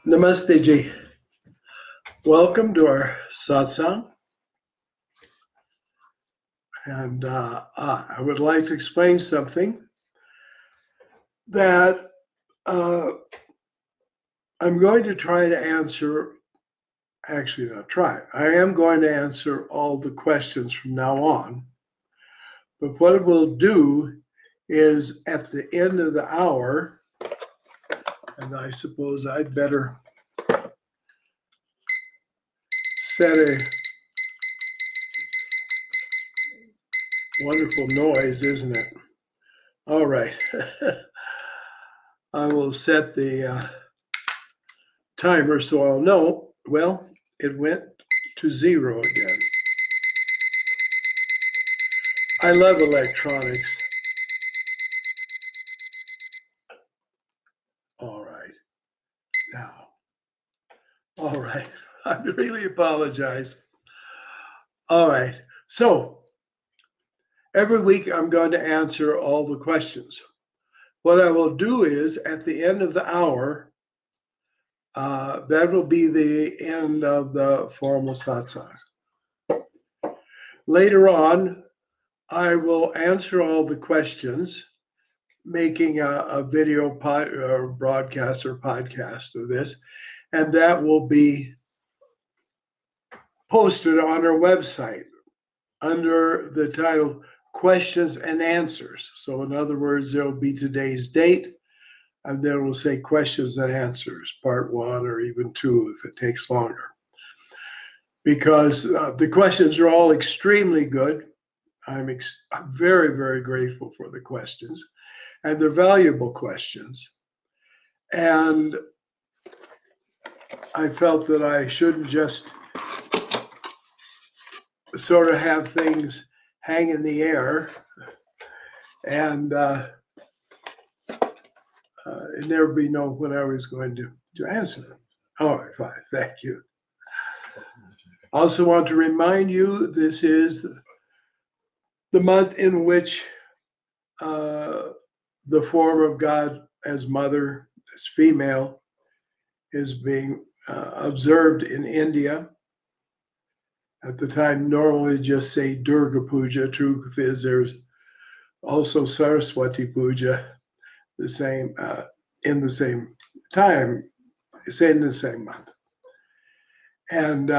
Namaste Ji. Welcome to our Satsang. And I would like to explain something that I'm going to try to answer. Actually, not try. I am going to answer all the questions from now on. But what it will do is at the end of the hour, and I suppose I'd better set a wonderful noise, isn't it? All right. I will set the timer so I'll know. Well, it went to 0 again. I love electronics. All right. Now. All right. I really apologize. All right. So every week I'm going to answer all the questions. What I will do is at the end of the hour, that will be the end of the formal satsang. Later on, I will answer all the questions, making a video broadcast or podcast of this, and that will be posted on our website under the title Questions and Answers. So in other words, there will be today's date, and then we'll say questions and answers, part 1 or even 2 if it takes longer. Because the questions are all extremely good. I'm very, very grateful for the questions, and they're valuable questions. And I felt that I shouldn't just sort of have things hang in the air and never be know when I was going to answer them. All right, fine, thank you. I also want to remind you this is the month in which the form of God as mother, as female, is being observed in India. At the time, normally just say Durga Puja. Truth is, there's also Saraswati Puja, the same in the same time, it's in the same month. And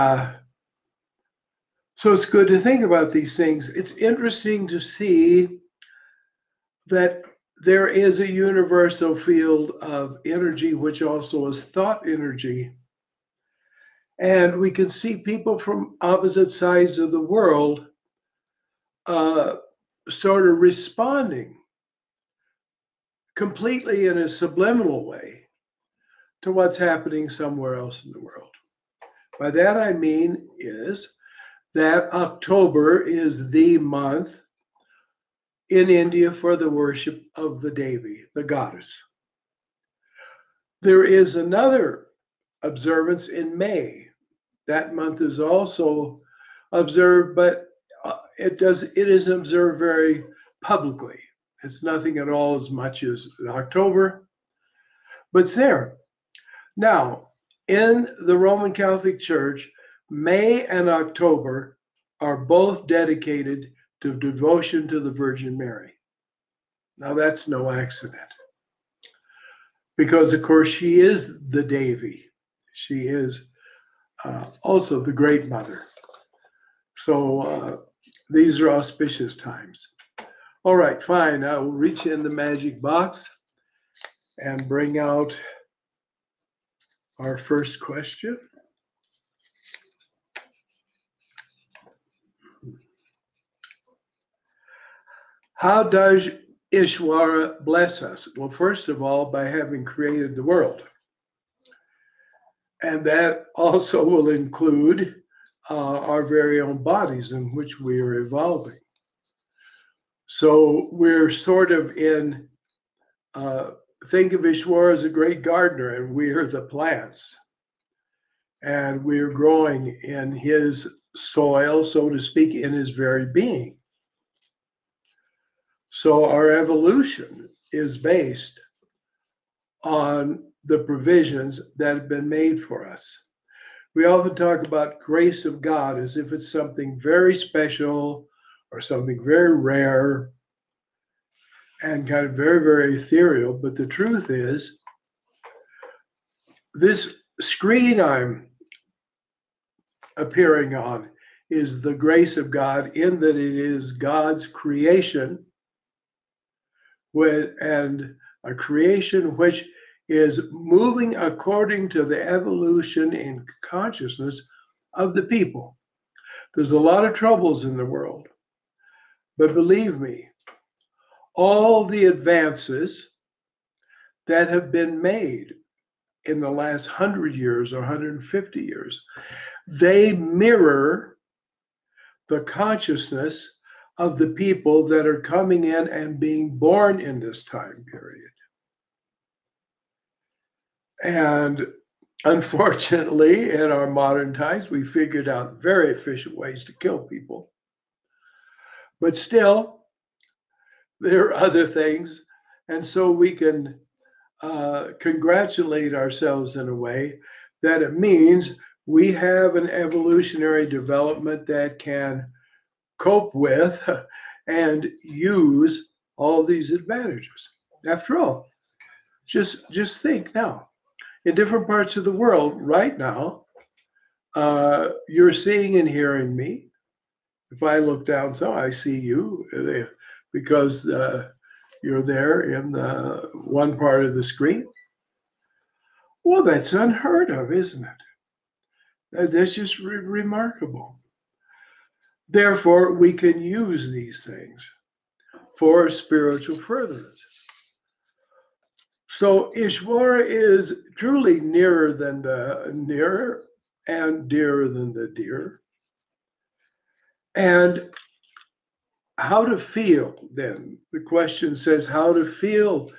so it's good to think about these things. It's interesting to see that there is a universal field of energy, which also is thought energy. And we can see people from opposite sides of the world sort of responding completely in a subliminal way to what's happening somewhere else in the world. By that I mean is that October is the month in India for the worship of the Devi, the goddess. There is another observance in May. That month is also observed, but it is observed very publicly. It's nothing at all as much as October, but it's there. Now, in the Roman Catholic Church, May and October are both dedicated to devotion to the Virgin Mary. Now, that's no accident. Because, of course, she is the Devi. She is also the Great Mother. So these are auspicious times. All right, fine. I will reach in the magic box and bring out our first question. How does Ishvara bless us? Well, first of all, by having created the world. And that also will include our very own bodies in which we are evolving. So we're sort of in, think of Ishvara as a great gardener, and we are the plants. And we're growing in his soil, so to speak, in his very being. So our evolution is based on the provisions that have been made for us. We often talk about grace of God as if it's something very special or something very rare and kind of very, very ethereal. But the truth is, this screen I'm appearing on is the grace of God, in that it is God's creation, and a creation which is moving according to the evolution in consciousness of the people. There's a lot of troubles in the world, but believe me, all the advances that have been made in the last 100 years or 150 years, they mirror the consciousness of the people that are coming in and being born in this time period. And unfortunately, in our modern times, we figured out very efficient ways to kill people. But still, there are other things. And so we can congratulate ourselves in a way that it means we have an evolutionary development that can cope with and use all these advantages. After all, just think now, in different parts of the world right now, you're seeing and hearing me. If I look down, so I see you because you're there in the one part of the screen. Well, that's unheard of, isn't it? That's just remarkable. Therefore, we can use these things for spiritual furtherance. So Ishvara is truly nearer than the nearer and dearer than the dear. And how to feel, then, the question says how to feel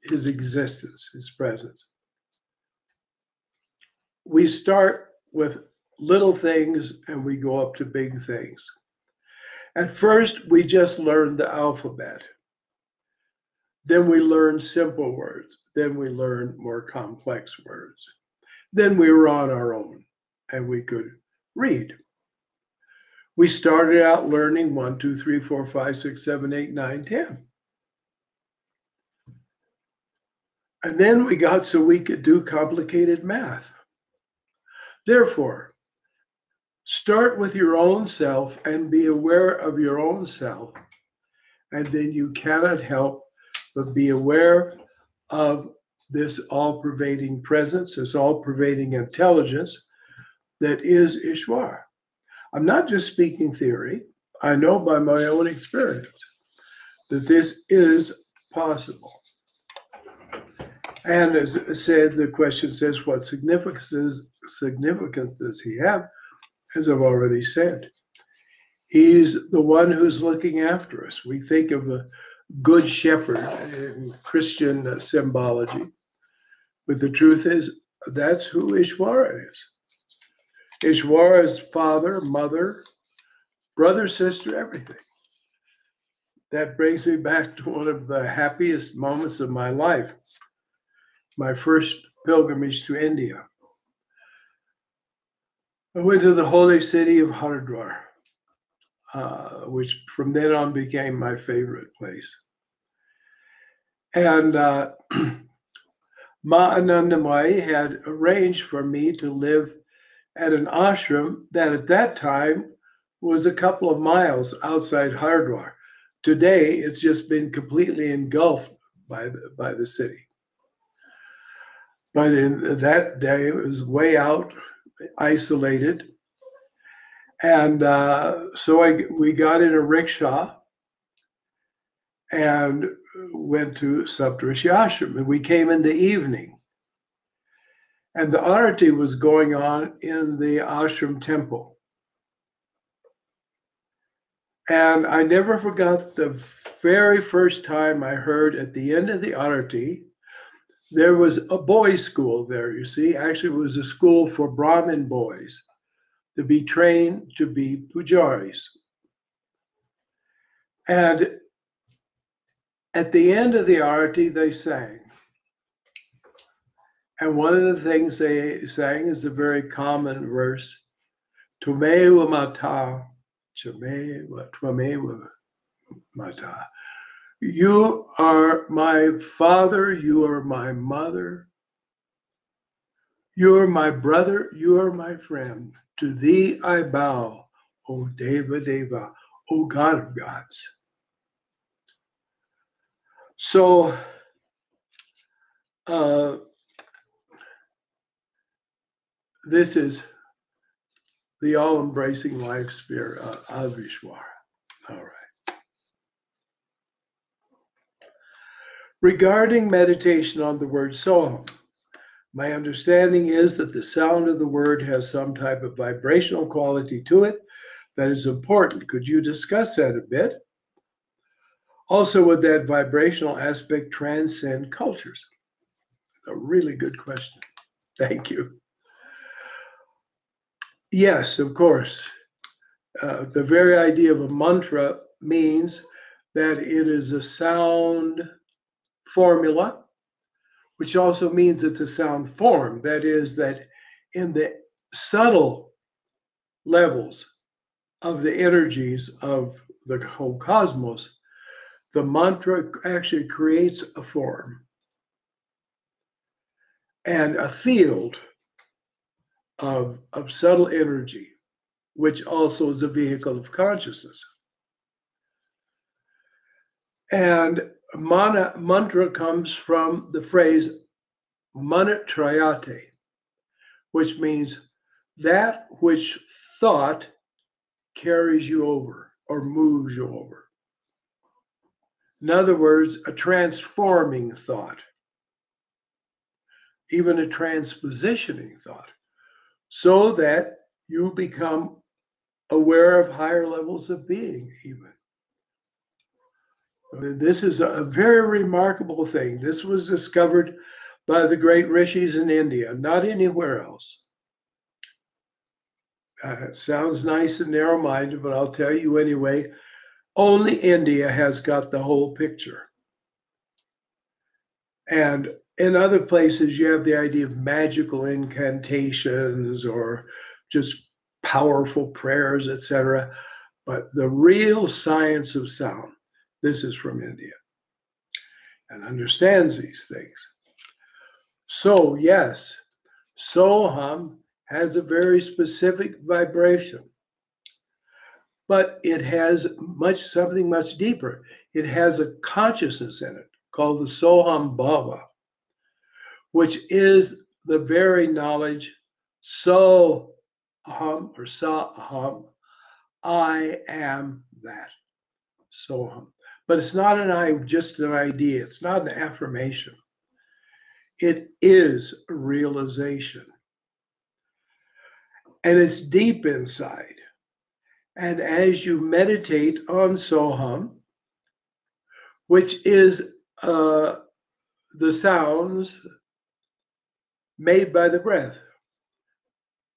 his existence, his presence. We start with little things and we go up to big things. At first, we just learned the alphabet. Then we learned simple words. Then we learned more complex words. Then we were on our own and we could read. We started out learning 1, 2, 3, 4, 5, 6, 7, 8, 9, 10. And then we got so we could do complicated math. Therefore, start with your own self and be aware of your own self. And then you cannot help but be aware of this all-pervading presence, this all-pervading intelligence that is Ishvara. I'm not just speaking theory. I know by my own experience that this is possible. And as I said, the question says, what significance does he have? As I've already said, he's the one who's looking after us. We think of a good shepherd in Christian symbology, but the truth is that's who Ishvara is. Ishvara is father, mother, brother, sister, everything. That brings me back to one of the happiest moments of my life, my first pilgrimage to India. I went to the holy city of Haridwar, which from then on became my favorite place. And Ma Anandamayi had arranged for me to live at an ashram that at that time was a couple of miles outside Haridwar. Today, it's just been completely engulfed by the city. But in that day, it was way out, isolated. And so we got in a rickshaw and went to Saptarishi Ashram. And we came in the evening. And the arati was going on in the ashram temple. And I never forgot the very first time I heard at the end of the arati, there was a boys' school there, you see. Actually, it was a school for Brahmin boys to be trained to be pujaris. And at the end of the arati, they sang. And one of the things they sang is a very common verse, Tumeva mata, Twameva mata. You are my father, you are my mother, you are my brother, you are my friend. To thee I bow, O Deva Deva, O God of gods. So, this is the all-embracing life sphere of Ishwara. All right. Regarding meditation on the word Soham, my understanding is that the sound of the word has some type of vibrational quality to it that is important. Could you discuss that a bit? Also, would that vibrational aspect transcend cultures? A really good question. Thank you. Yes, of course. The very idea of a mantra means that it is a sound formula, which also means it's a sound form. That is, that in the subtle levels of the energies of the whole cosmos, the mantra actually creates a form and a field of subtle energy, which also is a vehicle of consciousness. And mantra comes from the phrase manatrayate, which means that which thought carries you over or moves you over. In other words, a transforming thought, even a transpositioning thought, so that you become aware of higher levels of being, even. This is a very remarkable thing. This was discovered by the great rishis in India, not anywhere else. It sounds nice and narrow-minded, but I'll tell you anyway, only India has got the whole picture. And in other places, you have the idea of magical incantations or just powerful prayers, etc. But the real science of sound, this is from India, and understands these things. So yes, Soham has a very specific vibration, but it has something much deeper. It has a consciousness in it called the Soham Bhava, which is the very knowledge, Soham or Saham, I am that, Soham. But it's not just an idea. It's not an affirmation. It is a realization. And it's deep inside. And as you meditate on Soham, which is the sounds made by the breath,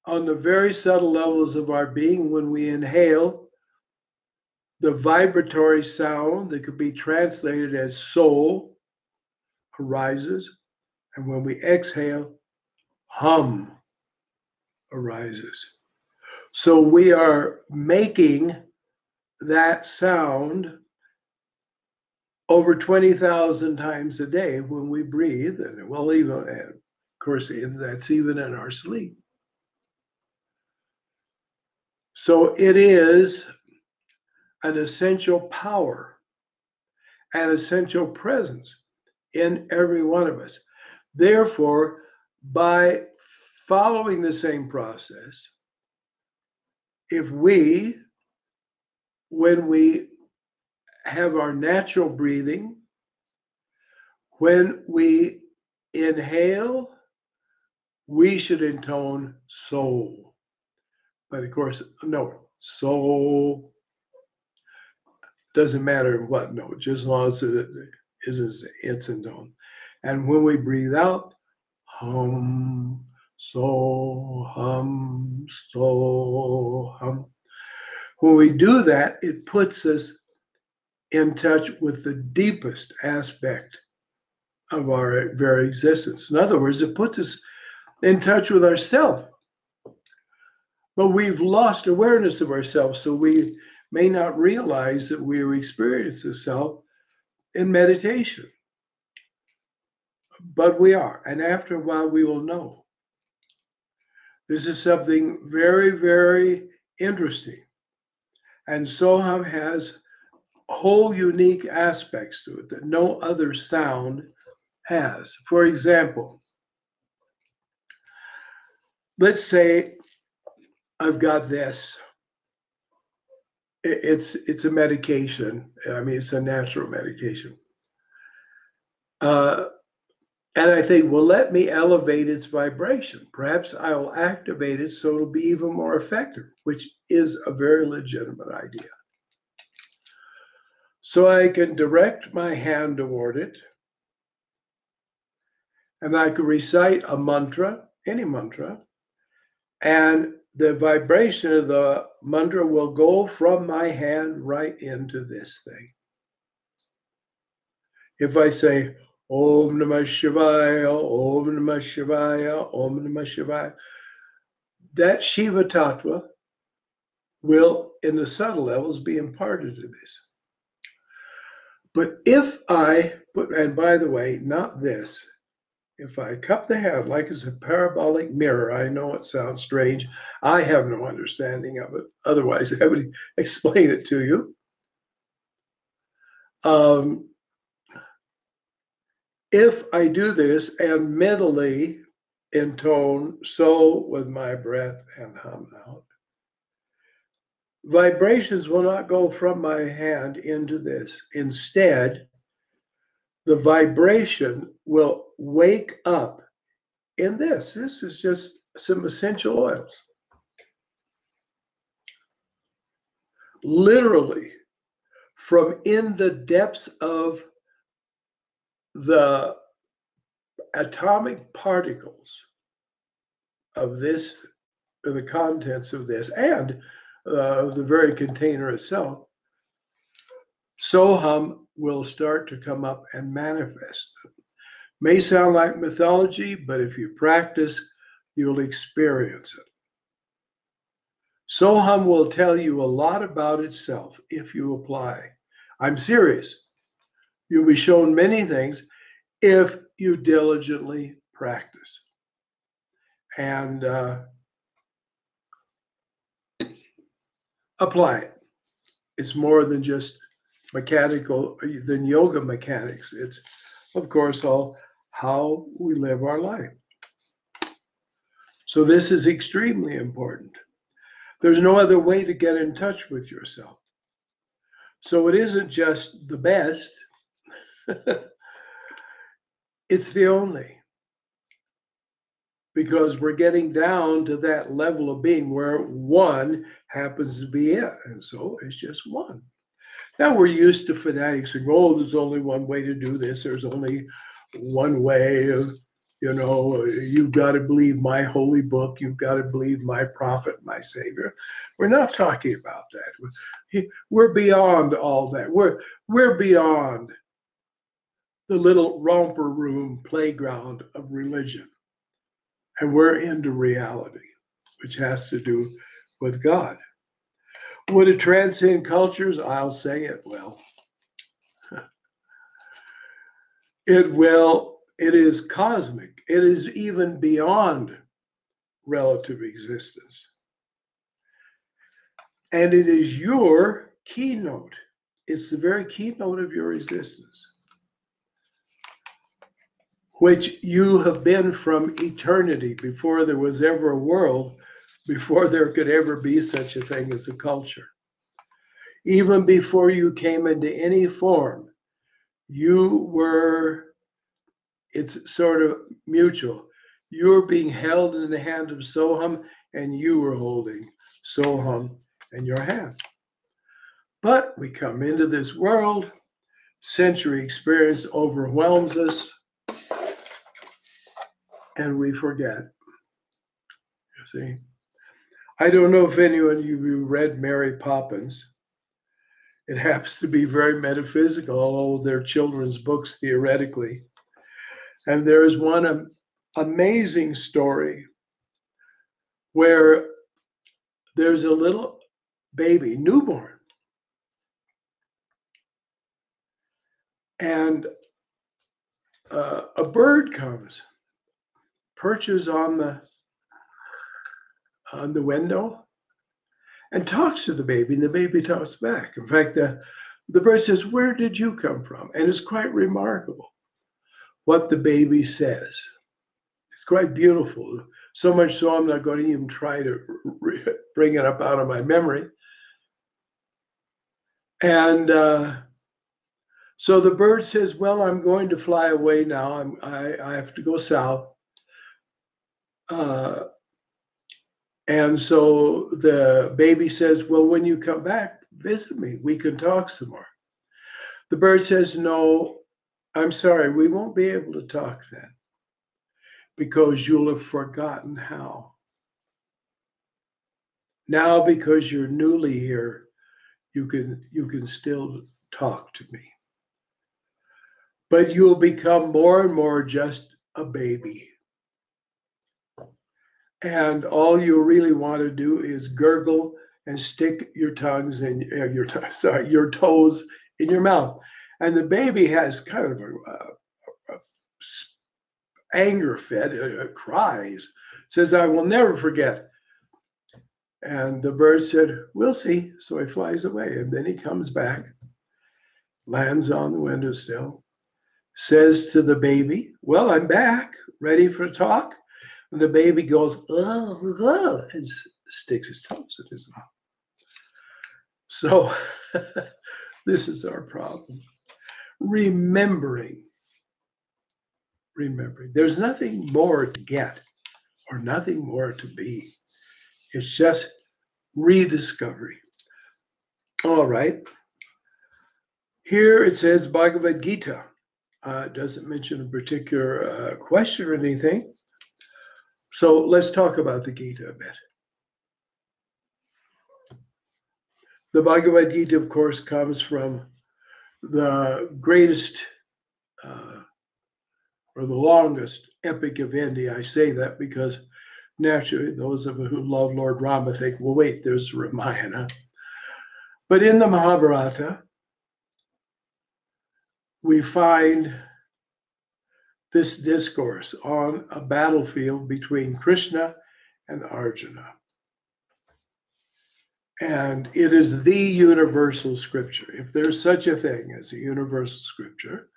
on the very subtle levels of our being, when we inhale, the vibratory sound that could be translated as soul arises. And when we exhale, hum arises. So we are making that sound over 20,000 times a day when we breathe. And well, even, of course, that's even in our sleep. So it is an essential power, an essential presence in every one of us. Therefore, by following the same process, if when we have our natural breathing, when we inhale, we should intone soul. But of course, no, soul doesn't matter what note, just as long as it's intoned. And when we breathe out, hum, so hum, so hum. When we do that, it puts us in touch with the deepest aspect of our very existence. In other words, it puts us in touch with ourselves. But we've lost awareness of ourselves, so we may not realize that we are experiencing the self in meditation. But we are, and after a while we will know. This is something very, very interesting. And Soham has whole unique aspects to it that no other sound has. For example, let's say I've got this. It's a medication. I mean, it's a natural medication. And I think, well, let me elevate its vibration. Perhaps I will activate it so it'll be even more effective, which is a very legitimate idea. So I can direct my hand toward it, and I can recite a mantra, any mantra, and the vibration of the mantra will go from my hand right into this thing. If I say, Om Namah Shivaya, Om Namah Shivaya, Om Namah Shivaya, that Shiva Tattva will, in the subtle levels, be imparted to this. But if I put, and by the way, not this, if I cup the hand like it's a parabolic mirror, I know it sounds strange. I have no understanding of it. Otherwise, I would explain it to you. If I do this and mentally intone so with my breath and hum out, vibrations will not go from my hand into this. Instead, the vibration will wake up in this. This is just some essential oils. Literally, from in the depths of the atomic particles of this, the contents of this, and the very container itself, Soham will start to come up and manifest. May sound like mythology, but if you practice, you'll experience it. Soham will tell you a lot about itself if you apply. I'm serious. You'll be shown many things if you diligently practice. And apply it. It's more than just mechanical, than yoga mechanics. It's, of course, all how we live our life. So this is extremely important. There's no other way to get in touch with yourself. So it isn't just the best, it's the only. Because we're getting down to that level of being where one happens to be it. And so it's just one. Now we're used to fanatics saying, oh, there's only one way to do this. There's only one way of, you've got to believe my holy book. You've got to believe my prophet, my savior. We're not talking about that. We're beyond all that. We're beyond the little romper room playground of religion. And we're into reality, which has to do with God. Would it transcend cultures? I'll say it will. It will. It is cosmic. It is even beyond relative existence. And it is your keynote. It's the very keynote of your existence, which you have been from eternity, before there was ever a world, before there could ever be such a thing as a culture. Even before you came into any form, you were, it's sort of mutual. You were being held in the hand of Soham, and you were holding Soham in your hand. But we come into this world, sensory experience overwhelms us, and we forget. You see? I don't know if anyone of you read Mary Poppins. It happens to be very metaphysical, although they're children's books theoretically. And there's one amazing story where there's a little baby, newborn, and a bird comes, perches on the window, and talks to the baby, and the baby talks back. In fact, the bird says, "Where did you come from?" And it's quite remarkable what the baby says. It's quite beautiful. So much so I'm not going to even try to bring it up out of my memory. And so the bird says, "Well, I'm going to fly away now. I have to go south." And so the baby says, "Well, when you come back, visit me. We can talk some more." The bird says, "No, I'm sorry. We won't be able to talk then because you'll have forgotten how. Now, because you're newly here, you can still talk to me. But you'll become more and more just a baby. And all you really want to do is gurgle and stick your tongues in your toes in your mouth." And the baby has kind of a anger fit, cries, says, "I will never forget." And the bird said, "We'll see." So he flies away, and then he comes back, lands on the windowsill, says to the baby, "Well, I'm back, ready for talk." And the baby goes, "Oh, oh," and sticks his toes in his mouth. So this is our problem. Remembering. There's nothing more to get or nothing more to be. It's just rediscovery. All right. Here it says Bhagavad Gita. It doesn't mention a particular question or anything. So let's talk about the Gita a bit. The Bhagavad Gita, of course, comes from the greatest or the longest epic of India. I say that because naturally those of us who love Lord Rama think, well, wait, there's Ramayana. But in the Mahabharata, we find this discourse on a battlefield between Krishna and Arjuna. And it is the universal scripture. If there's such a thing as a universal scripture,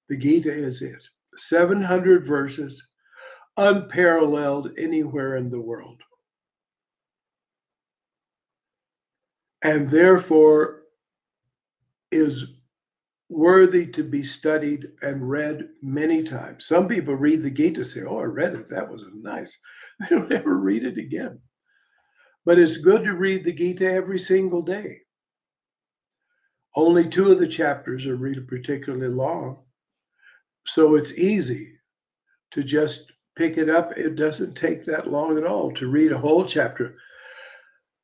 the Gita is it. 700 verses, unparalleled anywhere in the world. And therefore is worthy to be studied and read many times. Some people read the Gita and say, "Oh, I read it. That was nice." They don't ever read it again. But it's good to read the Gita every single day. Only 2 of the chapters are really particularly long. So it's easy to just pick it up. It doesn't take that long at all to read a whole chapter.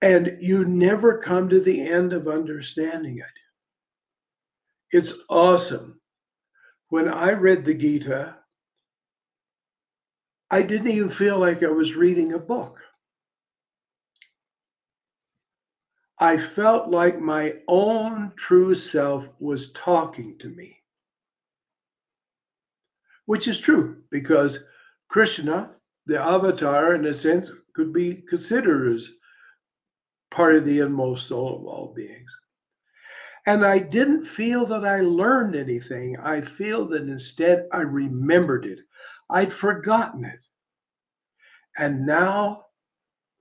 And you never come to the end of understanding it. It's awesome. When I read the Gita, I didn't even feel like I was reading a book. I felt like my own true self was talking to me. Which is true, because Krishna, the avatar, in a sense, could be considered as part of the inmost soul of all beings. And I didn't feel that I learned anything. I feel that instead I remembered it. I'd forgotten it. And now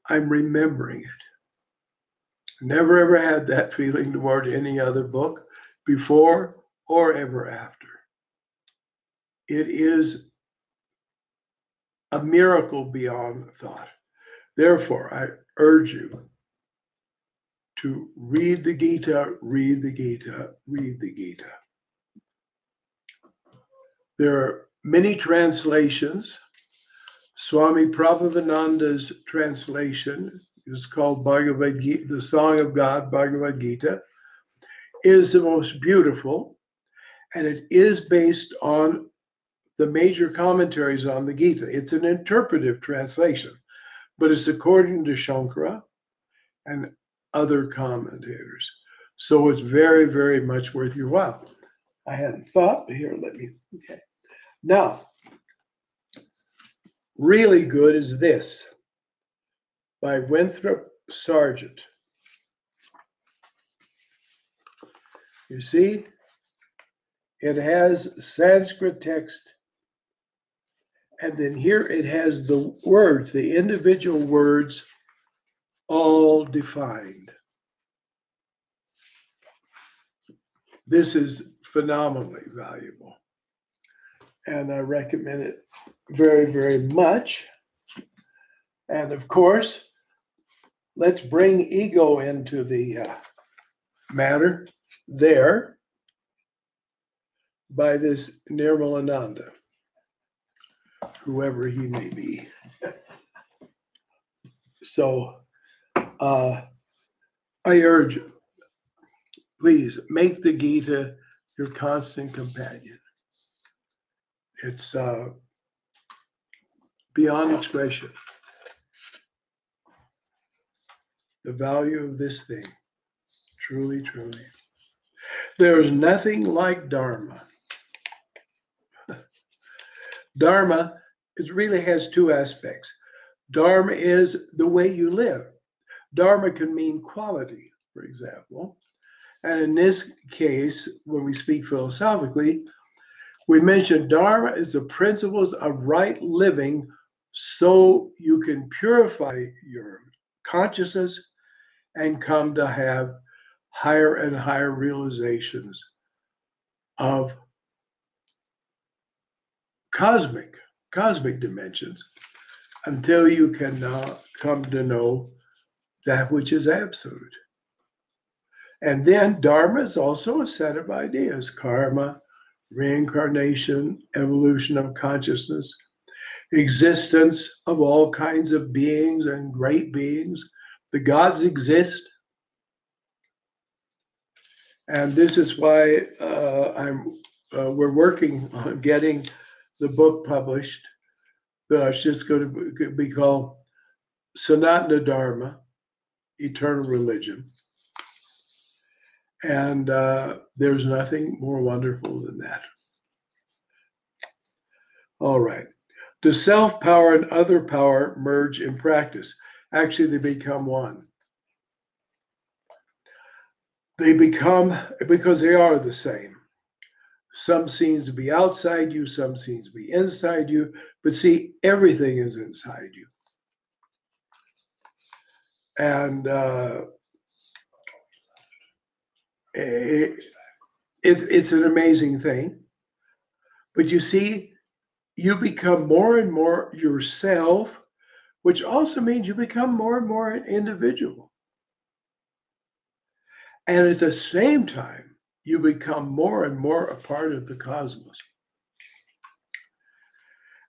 I'm remembering it. Never ever had that feeling toward any other book before or ever after. It is a miracle beyond thought. Therefore, I urge you to read the Gita, read the Gita, read the Gita. There are many translations. Swami Prabhupananda's translation is called Bhagavad Gita, the Song of God, Bhagavad Gita, is the most beautiful, and it is based on the major commentaries on the Gita. It's an interpretive translation, but it's according to Shankara and other commentators. So it's very, very much worth your while. I hadn't thought, but here, let me, okay. Now, really good is this, by Winthrop Sargent. You see, it has Sanskrit text, and then here it has the words, the individual words, all defined. This is phenomenally valuable, and I recommend it very, very much. And of course, let's bring ego into the matter there by this Nirmalananda, whoever he may be. So I urge you, please make the Gita your constant companion. It's beyond expression. The value of this thing, truly, truly. There is nothing like dharma. Dharma, it really has two aspects. Dharma is the way you live. Dharma can mean quality, for example. And in this case, when we speak philosophically, we mention dharma is the principles of right living so you can purify your consciousness and come to have higher and higher realizations of cosmic dimensions until you can come to know that which is absolute. And then dharma is also a set of ideas: karma, reincarnation, evolution of consciousness, existence of all kinds of beings and great beings. The gods exist. And this is why we're working on getting the book published. It's just going to be called Sanatana Dharma, Eternal Religion. And there's nothing more wonderful than that. All right. Does self-power and other power merge in practice? Actually, they become one. They become, because they are the same. Some seems to be outside you, some seems to be inside you, but see, everything is inside you. And it's an amazing thing. But you see, you become more and more yourself, which also means you become more and more an individual. And at the same time, you become more and more a part of the cosmos.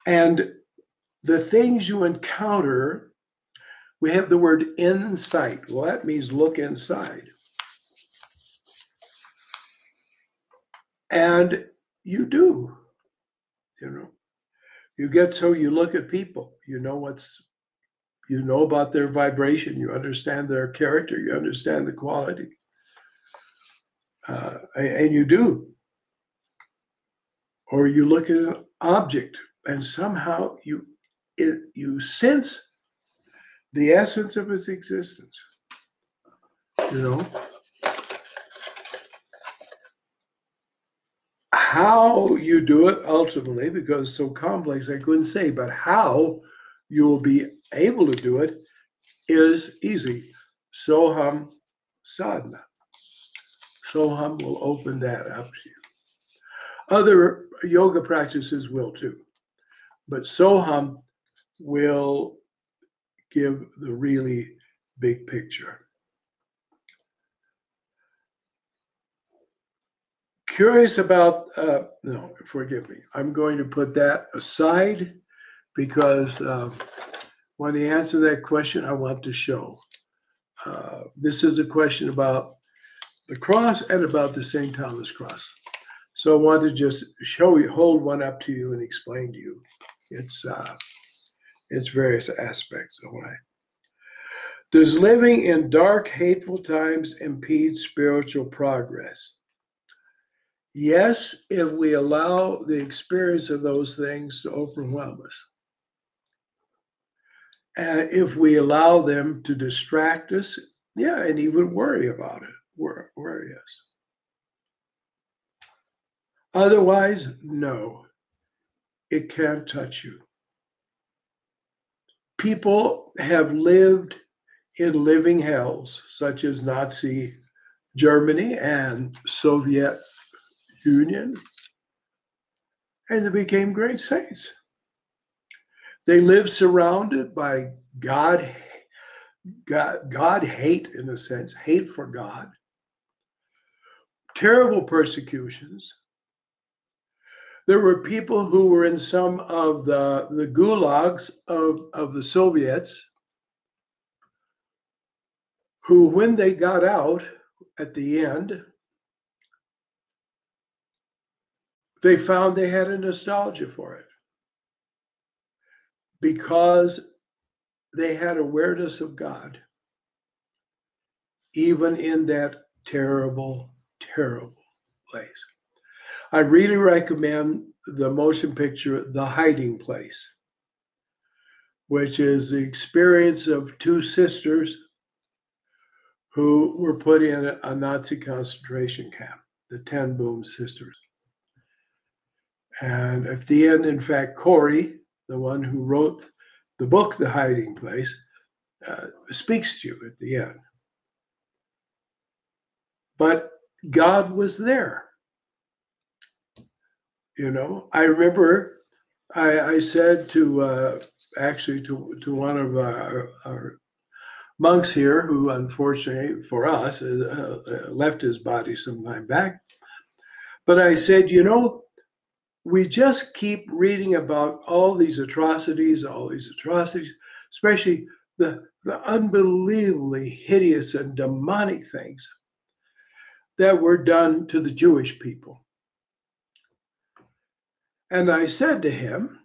And the things you encounter, we have the word insight. Well, that means look inside. And you do, you get, so you look at people, you know about their vibration, you understand their character, you understand the quality. And you do. Or you look at an object and somehow you sense the essence of its existence. How you do it ultimately, because it's so complex, I couldn't say, but how you will be able to do it is easy. Soham sadhana. Soham will open that up to you. Other yoga practices will too, but Soham will give the really big picture. Curious about, no, forgive me. I'm going to put that aside because when I answer that question, I want to show. This is a question about the cross and about the St. Thomas cross. So I want to just show you, hold one up to you and explain to you its various aspects. All right. Does living in dark, hateful times impede spiritual progress? Yes, if we allow the experience of those things to overwhelm us. And if we allow them to distract us, yeah, and even worry about it, worry us. Otherwise, no, it can't touch you. People have lived in living hells, such as Nazi Germany and Soviet Union, and they became great saints. They lived surrounded by God hate, in a sense, hate for God, terrible persecutions. There were people who were in some of the gulags of the Soviets who, when they got out at the end, they found they had a nostalgia for it because they had awareness of God, even in that terrible, terrible place. I really recommend the motion picture, The Hiding Place, which is the experience of two sisters who were put in a Nazi concentration camp, the Ten Boom Sisters. And at the end, in fact, Corey, the one who wrote the book, The Hiding Place, speaks to you at the end. But God was there. You know, I remember I said to one of our monks here, who unfortunately for us left his body some time back, but I said, you know, we just keep reading about all these atrocities, especially the unbelievably hideous and demonic things that were done to the Jewish people. And I said to him,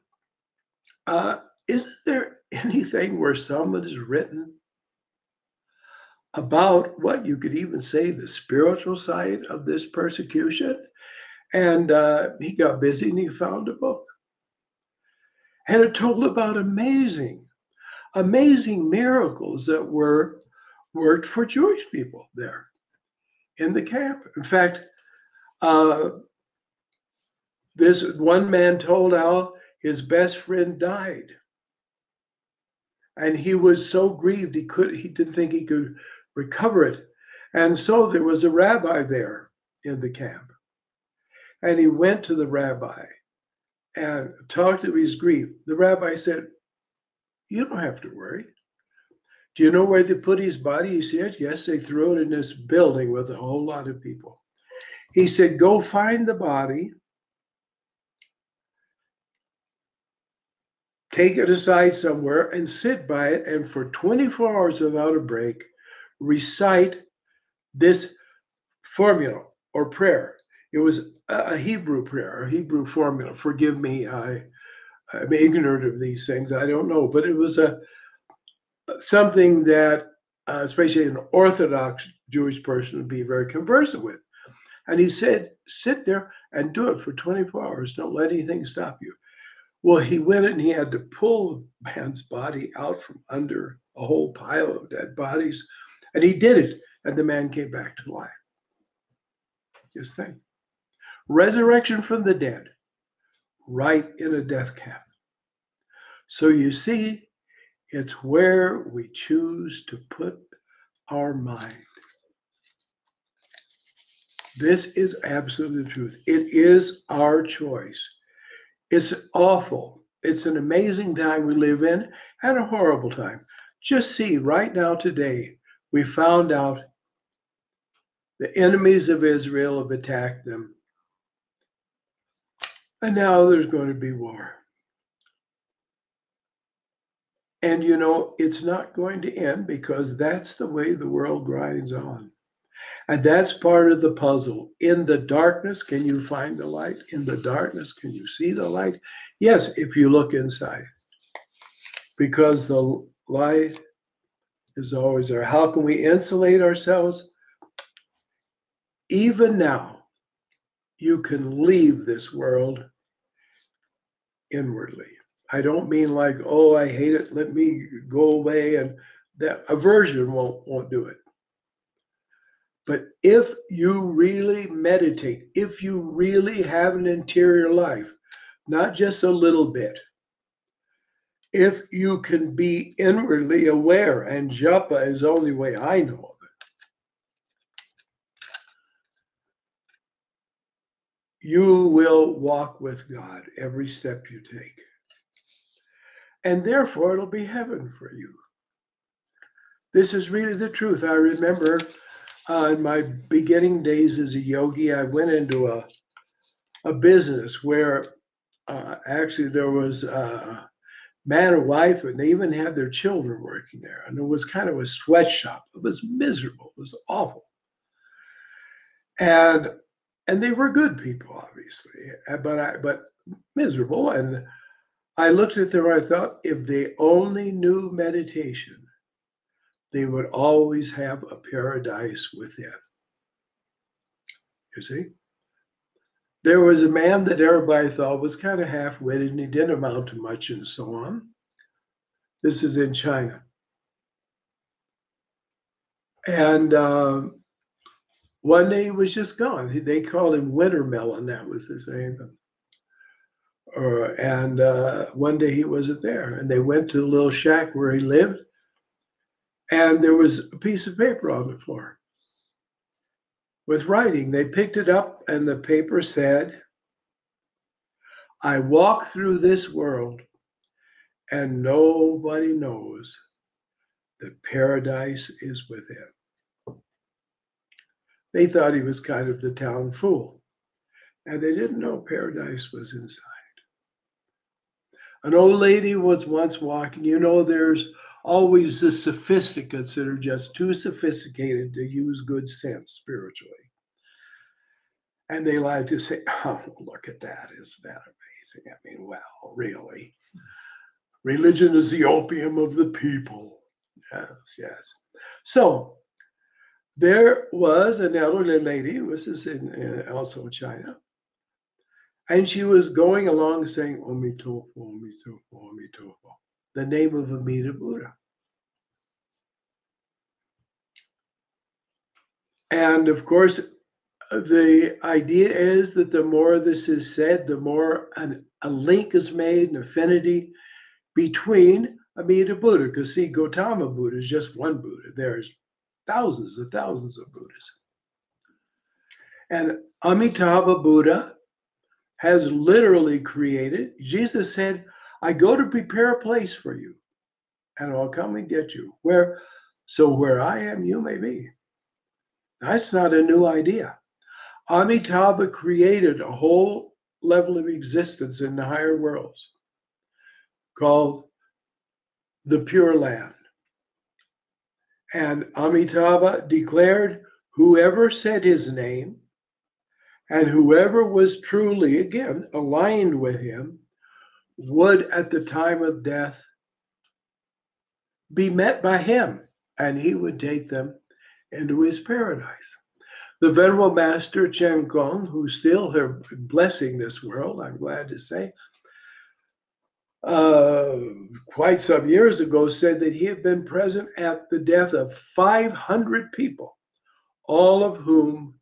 isn't there anything where someone has written about what you could even say the spiritual side of this persecution? And he got busy and he found a book. And it told about amazing miracles that were worked for Jewish people there in the camp. In fact, this one man told how his best friend died. And he was so grieved, he didn't think he could recover it. And so there was a rabbi there in the camp. And he went to the rabbi and talked of his grief. The rabbi said, you don't have to worry. Do you know where they put his body? He said, yes, they threw it in this building with a whole lot of people. He said, go find the body, take it aside somewhere and sit by it, and for 24 hours without a break, recite this formula or prayer. It was a Hebrew prayer, a Hebrew formula. Forgive me, I'm ignorant of these things. I don't know, but it was something that, especially an Orthodox Jewish person, would be very conversant with. And he said, sit there and do it for 24 hours. Don't let anything stop you. Well, he went and he had to pull the man's body out from under a whole pile of dead bodies. And he did it. And the man came back to life. Just think. Resurrection from the dead, right in a death camp. So you see, it's where we choose to put our mind. This is absolute truth. It is our choice. It's awful. It's an amazing time we live in and a horrible time. Just see, right now today, we found out the enemies of Israel have attacked them. And now there's going to be war. And you know, it's not going to end because that's the way the world grinds on. And that's part of the puzzle. In the darkness, can you find the light? In the darkness, can you see the light? Yes, if you look inside. Because the light is always there. How can we insulate ourselves? Even now, you can leave this world inwardly. I don't mean like, oh, I hate it, let me go away, and that aversion won't do it. But if you really meditate, if you really have an interior life, not just a little bit, if you can be inwardly aware, and japa is the only way I know of it, you will walk with God every step you take. And therefore, it'll be heaven for you. This is really the truth. I remember in my beginning days as a yogi, I went into a business where actually there was a man and wife, and they even had their children working there. And it was kind of a sweatshop. It was miserable. It was awful. And they were good people, obviously, but miserable. And I looked at them and I thought, if they only knew meditation, they would always have a paradise within. You see? There was a man that everybody thought was kind of half-witted and he didn't amount to much and so on. This is in China. And one day he was just gone. They called him Wintermelon, that was his name. And one day he wasn't there. And they went to the little shack where he lived. And there was a piece of paper on the floor with writing. They picked it up and the paper said, I walk through this world and nobody knows that paradise is within. They thought he was kind of the town fool. And they didn't know paradise was inside. An old lady was once walking. You know, there's always the sophisticates that are just too sophisticated to use good sense spiritually. And they like to say, oh, look at that. Isn't that amazing? I mean, well, really. Religion is the opium of the people. Yes, yes. So there was an elderly lady, this is in also China, and she was going along saying, Om Tofu, Om Tofu, Om Tofu, the name of Amida Buddha. And of course, the idea is that the more this is said, the more a link is made, an affinity between Amida Buddha. Because see, Gautama Buddha is just one Buddha. There's thousands and thousands of Buddhas. And Amitabha Buddha has literally created, Jesus said, I go to prepare a place for you, and I'll come and get you. Where I am, you may be. That's not a new idea. Amitabha created a whole level of existence in the higher worlds called the Pure Land. And Amitabha declared whoever said his name and whoever was truly, again, aligned with him would at the time of death be met by him, and he would take them into his paradise. The Venerable Master Chen Kong, who's still here blessing this world, I'm glad to say, quite some years ago said that he had been present at the death of 500 people, all of whom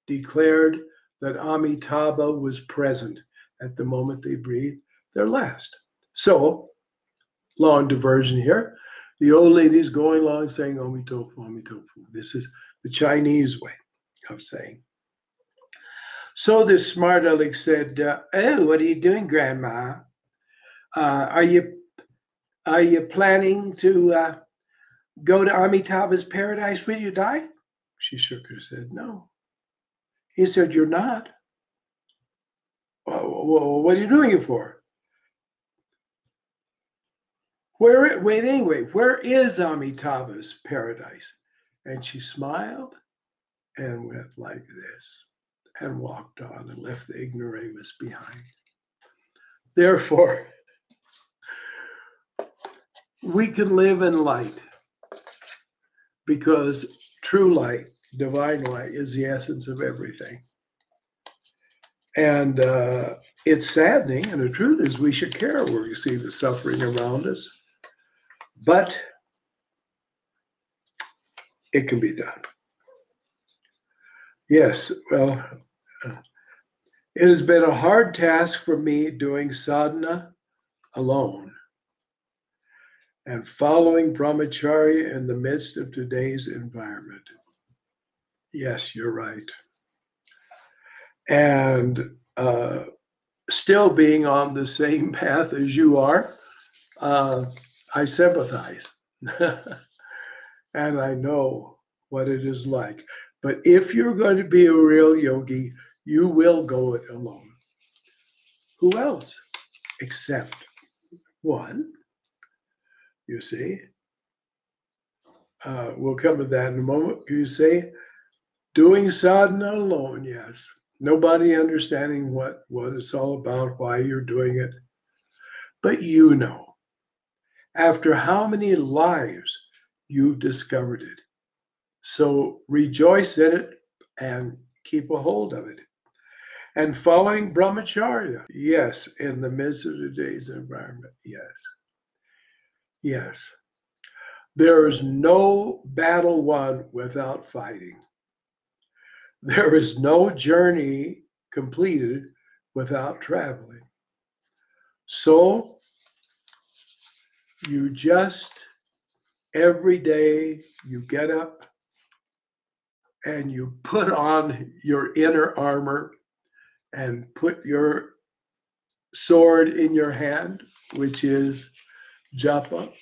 declared that Amitabha was present at the moment they breathed their last. So, long diversion here. The old lady's going along saying, Om Tofu, Om Tofu. This is the Chinese way of saying. So this smart aleck said, oh, what are you doing, Grandma? Are you planning to go to Amitabha's paradise when you die? She shook her head, no. He said, you're not? Well, what are you doing it for? Where is Amitabha's paradise? And she smiled and went like this and walked on and left the ignoramus behind. Therefore, we can live in light because true light, divine light, is the essence of everything. And it's saddening, and the truth is we should care where we see the suffering around us, but it can be done. Yes, well, it has been a hard task for me doing sadhana alone and following brahmacharya in the midst of today's environment. Yes, you're right. And still being on the same path as you are, I sympathize. And I know what it is like. But if you're going to be a real yogi, you will go it alone. Who else? Except one, you see. We'll come to that in a moment. You say, doing sadhana alone, yes. Nobody understanding what it's all about, why you're doing it. But you know, after how many lives you've discovered it. So rejoice in it and keep a hold of it. And following brahmacharya, yes, in the midst of today's environment, yes. Yes. There is no battle won without fighting. There is no journey completed without traveling. So you just, every day you get up and you put on your inner armor and put your sword in your hand, which is japa,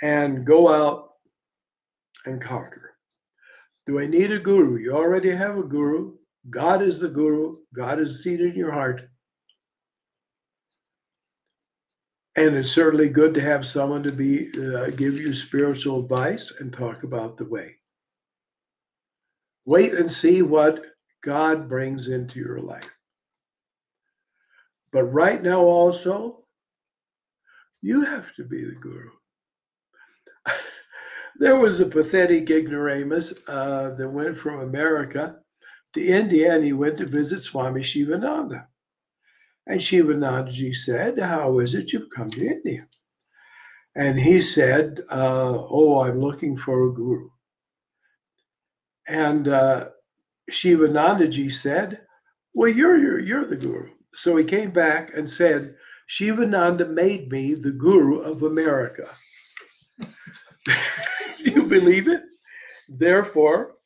and go out and conquer. Do I need a guru? You already have a guru. God is the guru. God is seated in your heart. And it's certainly good to have someone to give you spiritual advice and talk about the way. Wait and see what God brings into your life. But right now also, you have to be the guru. There was a pathetic ignoramus that went from America to India, and he went to visit Swami Shivananda. And Shivanandaji said, how is it you've come to India? And he said, I'm looking for a guru. And Shivanandaji said, well, you're the guru. So he came back and said, Shivananda made me the guru of America. Do you believe it? Therefore,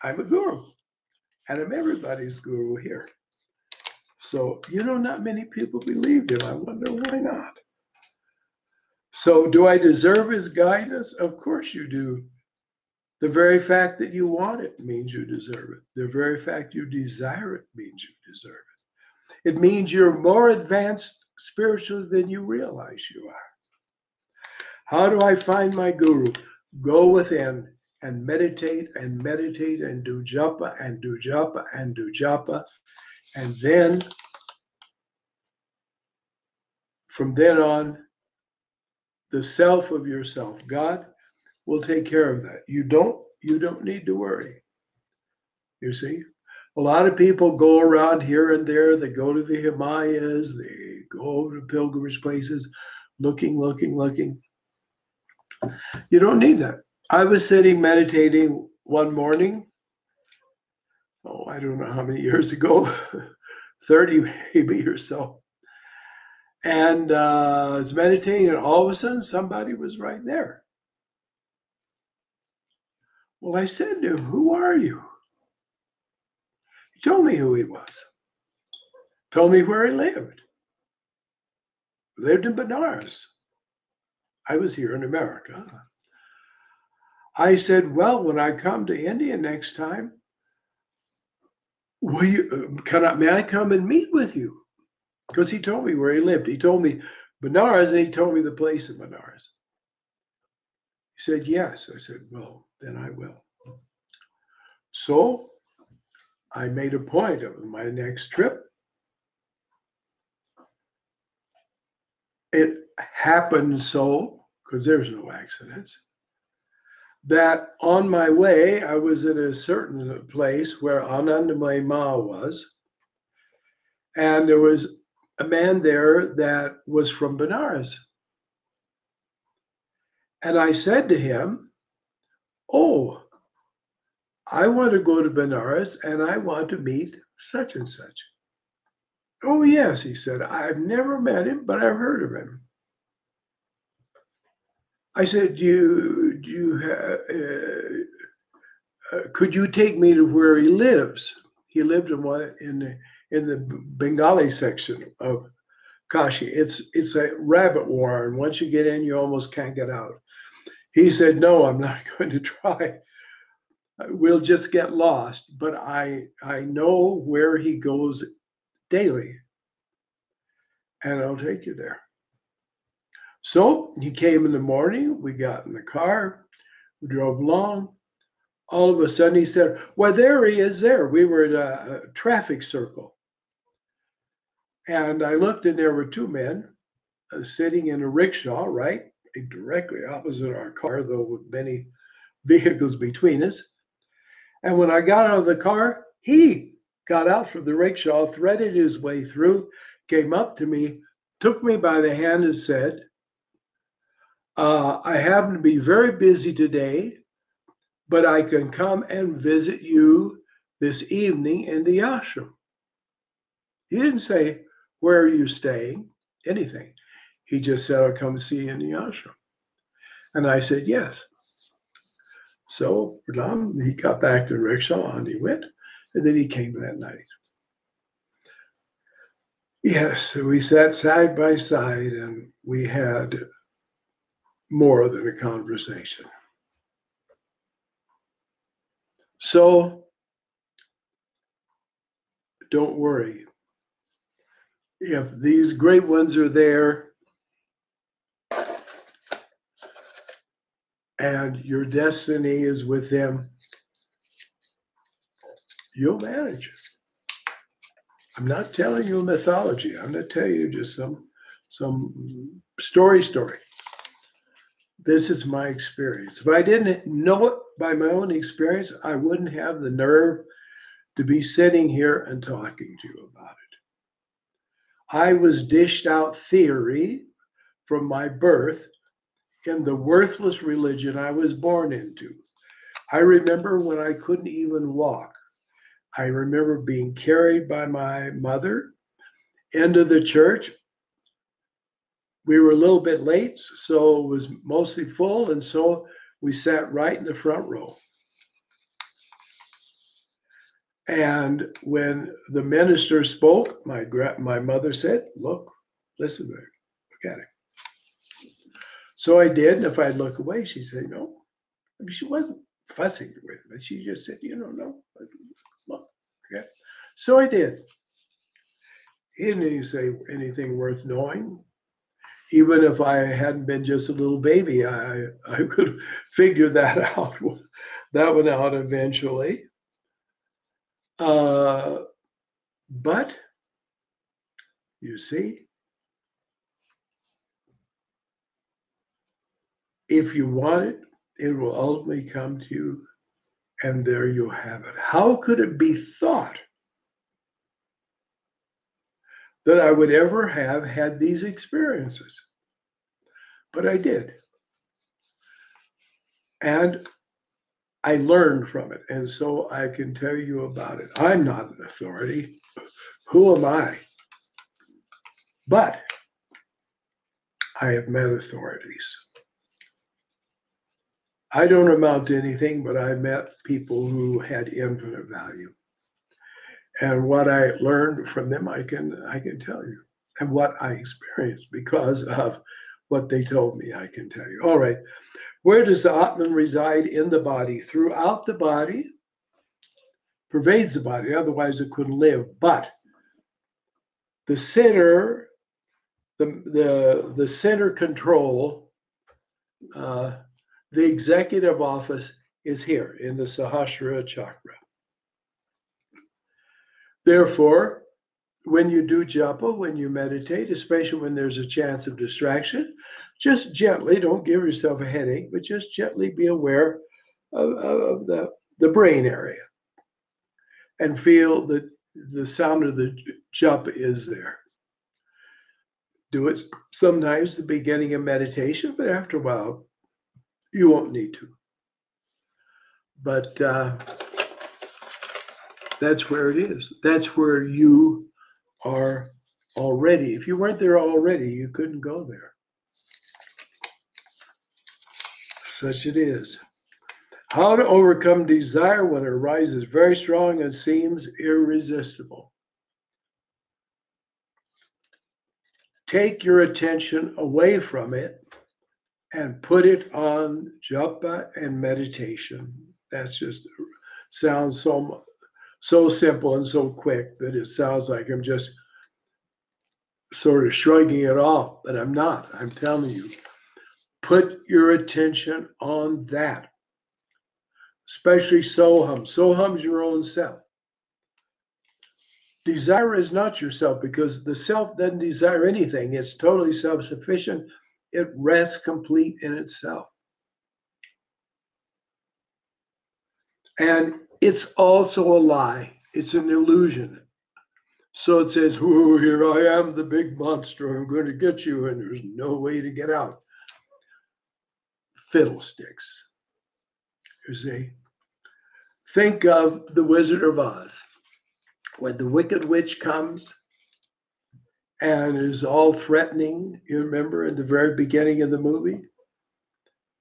I'm a guru. And I'm everybody's guru here. So, not many people believed him. I wonder why not. So, do I deserve his guidance? Of course you do. The very fact that you want it means you deserve it. The very fact you desire it means you deserve it. It means you're more advanced spiritually than you realize you are. How do I find my guru? Go within and meditate and meditate and do japa and do japa and do japa. And then, from then on, the self of yourself, God, will take care of that. You don't need to worry. You see? A lot of people go around here and there. They go to the Himalayas. They go to pilgrimage places, looking. You don't need that. I was sitting meditating one morning. I don't know how many years ago, 30 maybe or so. And I was meditating, and all of a sudden, somebody was right there. Well, I said to him, who are you? He told me who he was. Told me where he lived. Lived in Benares. I was here in America. I said, well, when I come to India next time, may I come and meet with you? Because he told me where he lived. He told me Benares, and he told me the place in Benares. He said, yes. I said, well, then I will. So I made a point of my next trip. It happened so, because there's no accidents, that on my way, I was at a certain place where Anandamayi Ma was, and there was a man there that was from Benares. And I said to him, oh, I want to go to Benares and I want to meet such and such. Oh, yes, he said, I've never met him, but I've heard of him. I said, could you take me to where he lives? He lived in the Bengali section of Kashi. It's a rabbit warren. Once you get in, you almost can't get out. He said, no, I'm not going to try. We'll just get lost. But I know where he goes daily, and I'll take you there. So he came in the morning. We got in the car. We drove along. All of a sudden, he said, well, there he is there. We were at a traffic circle. And I looked, and there were two men sitting in a rickshaw, right, directly opposite our car, though with many vehicles between us. And when I got out of the car, he got out from the rickshaw, threaded his way through, came up to me, took me by the hand and said, I happen to be very busy today, but I can come and visit you this evening in the ashram. He didn't say, where are you staying? Anything. He just said, I'll come see you in the ashram. And I said, yes. So he got back to the rickshaw and he went, and then he came that night. Yes, so we sat side by side and we had more than a conversation. So don't worry. If these great ones are there and your destiny is with them, you'll manage. I'm not telling you a mythology. I'm going to tell you just some story. This is my experience. If I didn't know it by my own experience, I wouldn't have the nerve to be sitting here and talking to you about it. I was dished out theory from my birth in the worthless religion I was born into. I remember when I couldn't even walk. I remember being carried by my mother into the church. We were a little bit late, so it was mostly full, and so we sat right in the front row. And when the minister spoke, my mother said, look, listen to her, look at it. So I did, and if I'd look away, she'd say, no. I mean, she wasn't fussing with me. She just said, no, look. Okay. So I did. He didn't even say anything worth knowing. Even if I hadn't been just a little baby, I could figure that one out eventually. But you see, if you want it, it will ultimately come to you, and there you have it. How could it be thought that I would ever have had these experiences? But I did. And I learned from it, and so I can tell you about it. I'm not an authority. Who am I? But I have met authorities. I don't amount to anything, but I met people who had infinite value. And what I learned from them, I can tell you. And what I experienced because of what they told me, I can tell you. All right. Where does the Atman reside in the body? Throughout the body, pervades the body, otherwise it couldn't live. But the center, the center control, the executive office is here in the Sahasrara chakra. Therefore, when you do japa, when you meditate, especially when there's a chance of distraction, just gently, don't give yourself a headache, but just gently be aware of the brain area and feel that the sound of the japa is there. Do it sometimes at the beginning of meditation, but after a while, you won't need to. But that's where it is. That's where you are already. If you weren't there already, you couldn't go there. Such it is. How to overcome desire when it arises very strong and seems irresistible. Take your attention away from it and put it on japa and meditation. That's just sounds so simple and so quick that it sounds like I'm just sort of shrugging it off, but I'm not. I'm telling you, put your attention on that, especially soham. Soham's your own self. Desire is not yourself because the self doesn't desire anything. It's totally self-sufficient. It rests complete in itself. And it's also a lie. It's an illusion. So it says, oh, here I am, the big monster. I'm going to get you, and there's no way to get out. Fiddlesticks. You see? Think of the Wizard of Oz. When the Wicked Witch comes and is all threatening, you remember in the very beginning of the movie?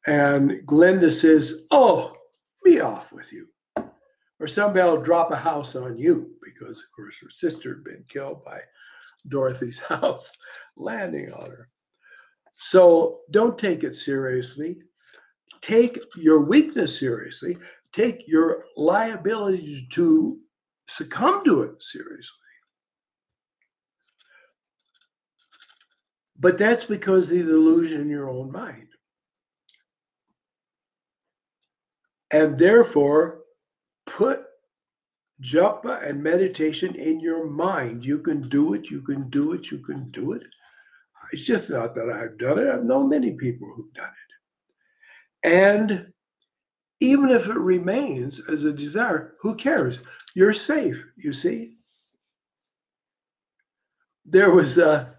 And Glinda says, oh, be off with you. Or somebody will drop a house on you because, of course, her sister had been killed by Dorothy's house landing on her. So don't take it seriously. Take your weakness seriously. Take your liability to succumb to it seriously. But that's because of the illusion in your own mind. And therefore, put japa and meditation in your mind. You can do it, you can do it, you can do it. It's just not that I've done it. I've known many people who've done it. And even if it remains as a desire, who cares? You're safe, you see. There was a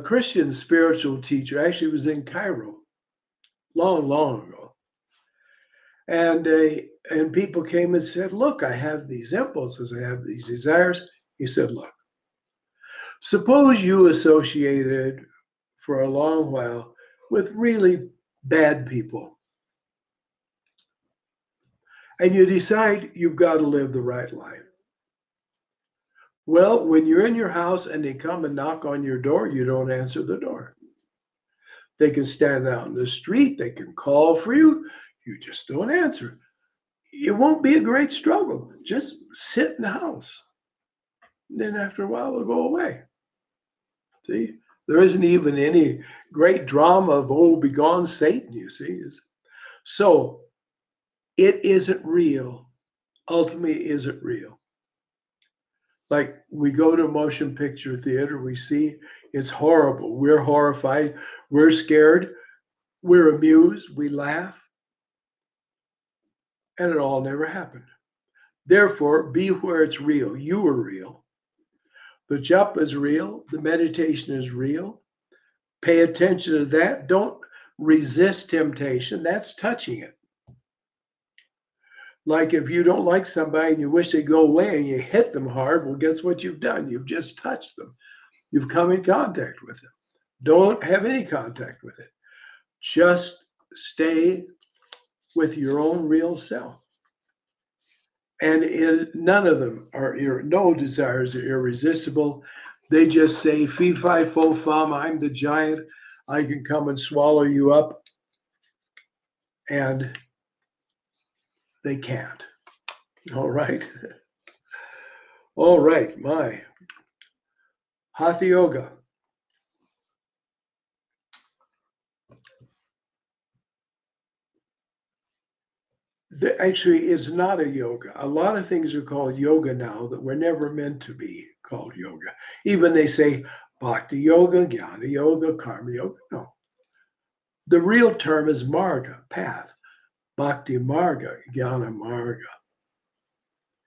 Christian spiritual teacher, actually it was in Cairo, long ago. And people came and said, look, I have these impulses, I have these desires. He said, look, suppose you associated for a long while with really bad people. And you decide you've got to live the right life. Well, when you're in your house and they come and knock on your door, you don't answer the door. They can stand out in the street, they can call for you, you just don't answer. It won't be a great struggle. Just sit in the house. And then after a while, it'll go away. See? There isn't even any great drama of, oh, begone Satan, you see. So it isn't real. Ultimately, it isn't real. Like we go to a motion picture theater, we see it's horrible. We're horrified. We're scared. We're amused. We laugh. And it all never happened. Therefore, be where it's real. You are real. The japa is real. The meditation is real. Pay attention to that. Don't resist temptation. That's touching it. Like if you don't like somebody and you wish they'd go away and you hit them hard, well, guess what you've done? You've just touched them. You've come in contact with them. Don't have any contact with it. Just stay with your own real self. And none of them are, no desires are irresistible. They just say, fee, fi, fo, fum, I'm the giant. I can come and swallow you up. And they can't. All right. All right, my Hatha Yoga. Actually, it's not a yoga. A lot of things are called yoga now that were never meant to be called yoga. Even they say bhakti yoga, jnana yoga, karma yoga. No. The real term is marga, path. Bhakti marga, jnana marga.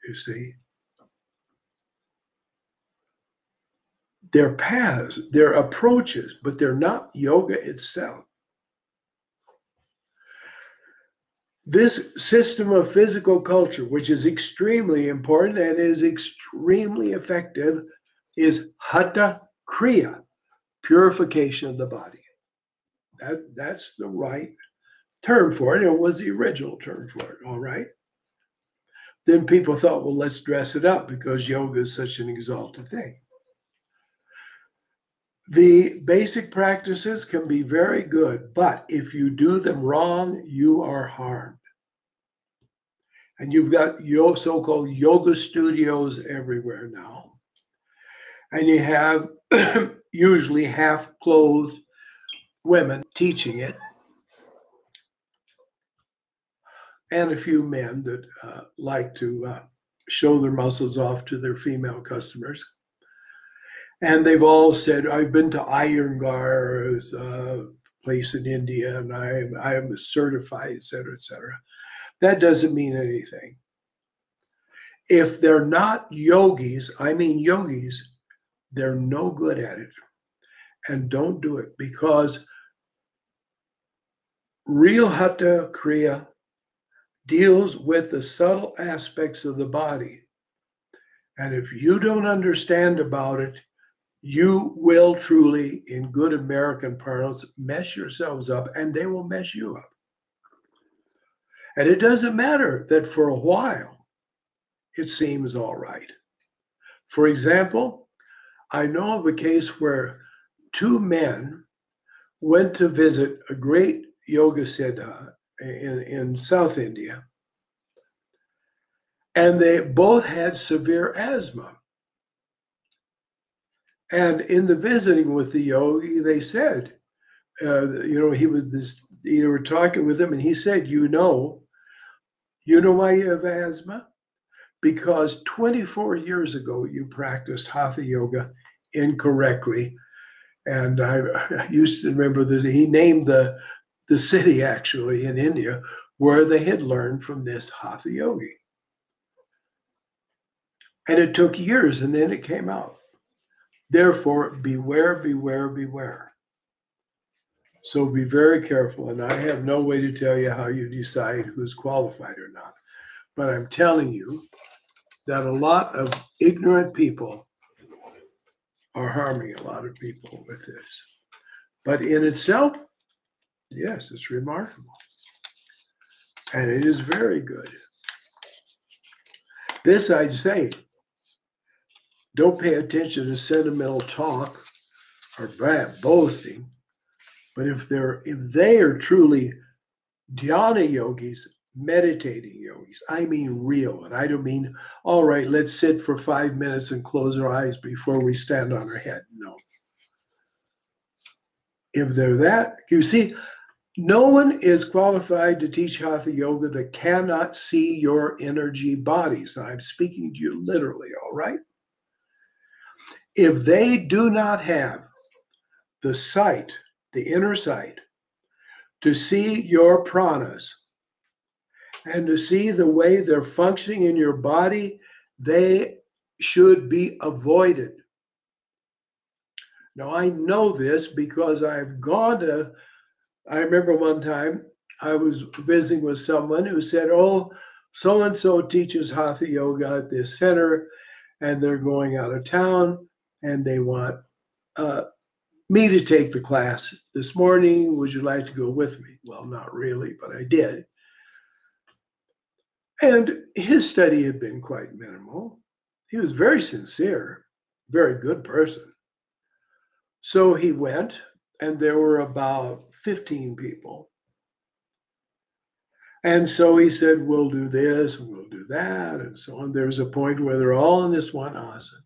You see? They're paths, they're approaches, but they're not yoga itself. This system of physical culture, which is extremely important and is extremely effective, is hatha kriya, purification of the body. That's the right term for it. It was the original term for it, all right? Then people thought, well, let's dress it up because yoga is such an exalted thing. The basic practices can be very good, but if you do them wrong, you are harmed. And you've got so-called yoga studios everywhere now. And you have usually half-clothed women teaching it, and a few men that like to show their muscles off to their female customers. And they've all said, I've been to Iyengar's place in India, and I am certified, et cetera, et cetera. That doesn't mean anything. If they're not yogis, I mean yogis, they're no good at it. And don't do it, because real Hatha Kriya deals with the subtle aspects of the body. And if you don't understand about it, you will truly, in good American parlance, mess yourselves up, and they will mess you up. And it doesn't matter that for a while it seems all right. For example, I know of a case where two men went to visit a great yoga siddha in South India, and they both had severe asthma. And in the visiting with the yogi, they said, they were talking with him, and he said, you know why you have asthma? Because 24 years ago, you practiced Hatha Yoga incorrectly. And I used to remember this. He named the city, actually, in India, where they had learned from this Hatha Yogi. And it took years, and then it came out. Therefore, beware, beware, beware. So be very careful. And I have no way to tell you how you decide who's qualified or not. But I'm telling you that a lot of ignorant people are harming a lot of people with this. But in itself, yes, it's remarkable. And it is very good. This I'd say, don't pay attention to sentimental talk or boasting, but if they are truly dhyana yogis, meditating yogis, I mean real, and I don't mean, all right, let's sit for 5 minutes and close our eyes before we stand on our head. No. If they're that, you see, no one is qualified to teach Hatha Yoga that cannot see your energy bodies. I'm speaking to you literally, all right? If they do not have the sight, the inner sight, to see your pranas and to see the way they're functioning in your body, they should be avoided. Now, I know this because I've gone to, I remember one time I was visiting with someone who said, oh, so-and-so teaches Hatha Yoga at this center, and they're going out of town, and they want me to take the class this morning. Would you like to go with me? Well, not really, but I did. And his study had been quite minimal. He was very sincere, very good person. So he went, and there were about 15 people. And so he said, we'll do this, and we'll do that, and so on. There's a point where they're all in this one asana.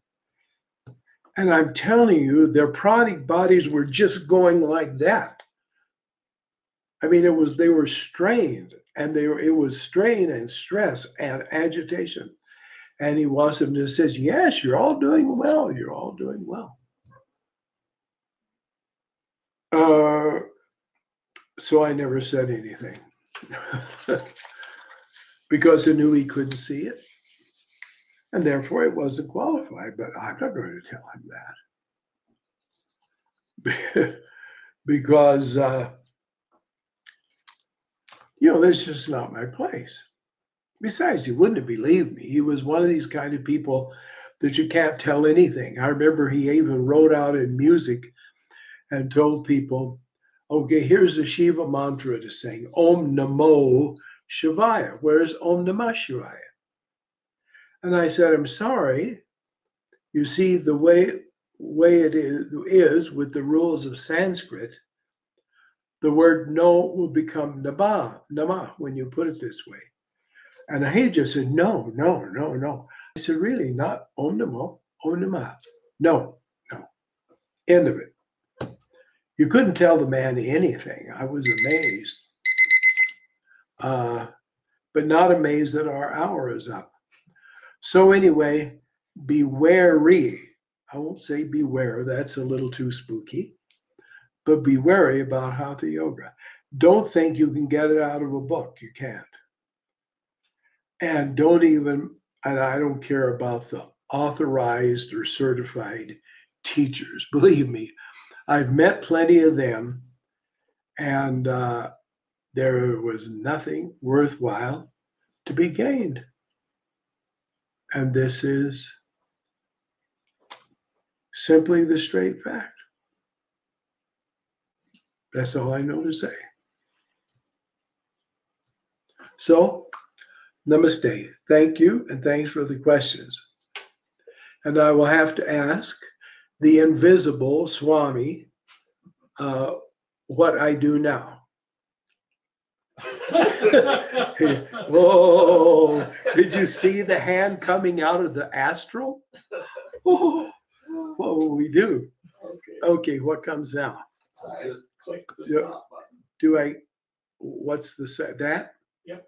And I'm telling you, their pranic bodies were just going like that. I mean, they were strained. And it was strain and stress and agitation. And he wasn't just says, yes, you're all doing well. You're all doing well. So I never said anything because I knew he couldn't see it. And therefore it wasn't qualified, but I'm not going to tell him that. Because, that's just not my place. Besides, he wouldn't have believed me. He was one of these kind of people that you can't tell anything. I remember he even wrote out in music and told people, okay, here's the Shiva mantra to sing, Om Namo Shivaya. Where's Om Namah Shivaya? And I said, I'm sorry. You see, the way it is with the rules of Sanskrit, the word no will become nama when you put it this way. And he just said, no. I said, really, not Om Namo, Om Namah. No. End of it. You couldn't tell the man anything. I was amazed. But not amazed that our hour is up. So anyway, be wary. I won't say beware, that's a little too spooky. But be wary about Hatha Yoga. Don't think you can get it out of a book. You can't. And I don't care about the authorized or certified teachers. Believe me, I've met plenty of them, and there was nothing worthwhile to be gained. And this is simply the straight fact. That's all I know to say. So, namaste. Thank you, and thanks for the questions. And I will have to ask the invisible Swami what I do now. Whoa, did you see the hand coming out of the astral? Whoa, we do. Okay, what comes now? Click the stop button. What's that? Yep.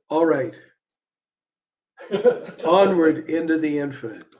All right. Onward into the infinite.